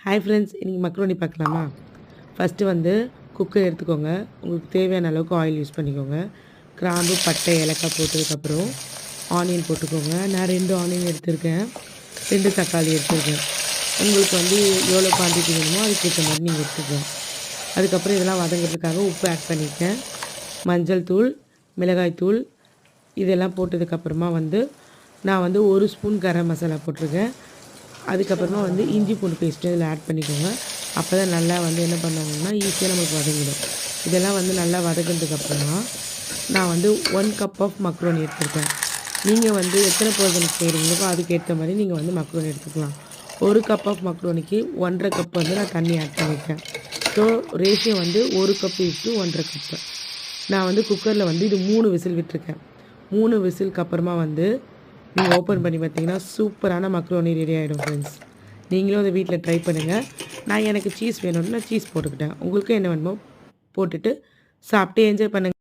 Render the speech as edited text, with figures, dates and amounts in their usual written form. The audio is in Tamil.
ஹாய் ஃப்ரெண்ட்ஸ், இன்றைக்கி மக்ரோனி பார்க்கலாமா? ஃபஸ்ட்டு வந்து குக்கர் எடுத்துக்கோங்க. உங்களுக்கு தேவையான அளவுக்கு ஆயில் யூஸ் பண்ணிக்கோங்க. கிராம்பு, பட்டை, ஏலக்காய் போட்டதுக்கப்புறம் ஆனியன் போட்டுக்கோங்க. நான் 2 ஆனியன் எடுத்திருக்கேன், 2 தக்காளி எடுத்திருக்கேன். உங்களுக்கு வந்து எவ்வளோ குவான்டிட்டி வேணுமோ அதுக்கேற்ற மாதிரி நீங்கள் எடுத்துக்கலாம். அதுக்கப்புறம் இதெல்லாம் வதங்கிறதுக்காக உப்பு ஆட் பண்ணியிருக்கேன். மஞ்சள் தூள், மிளகாய் தூள் இதெல்லாம் போட்டதுக்கப்புறமா வந்து நான் வந்து 1 ஸ்பூன் கரம் மசாலா போட்டிருக்கேன். அதுக்கப்புறமா வந்து இஞ்சி பூண்டு பேஸ்ட்டு இதில் ஆட் பண்ணிக்கோங்க. அப்போ தான் நல்லா வந்து என்ன பண்ணுவாங்கன்னா ஈஸியாக நமக்கு வதங்கிடும். இதெல்லாம் வந்து நல்லா வதங்கினதுக்கப்புறமா நான் வந்து 1 கப் ஆஃப் மக்ரோனி எடுத்துருக்கேன். நீங்கள் வந்து எத்தனை பர்சன்ட் செய்கிறீங்களோ அதுக்கேற்ற மாதிரி நீங்கள் வந்து மக்ரோனி எடுத்துக்கலாம். 1 கப் ஆஃப் மக்ரோனிக்கு 1.5 கப் வந்து நான் தண்ணி ஆட் பண்ணியிருக்கேன். ஸோ ரேஷியோ வந்து 1 கப் டு 1.5 கப்பு. நான் வந்து குக்கரில் வந்து இது 3 விசில் விட்டுருக்கேன். 3 விசிலுக்கு அப்புறமா வந்து நீங்கள் ஓப்பன் பண்ணி பார்த்தீங்கன்னா சூப்பரான மக்ரோனி ரெடி ஆகிடும் ஃப்ரெண்ட்ஸ். நீங்களும் அதை வீட்டில் ட்ரை பண்ணுங்கள். எனக்கு சீஸ் வேணும்னா சீஸ் போட்டுக்கிட்டேன். உங்களுக்கு என்ன வேணுமோ போட்டுட்டு சாப்பிட்டு என்ஜாய் பண்ணுங்கள்.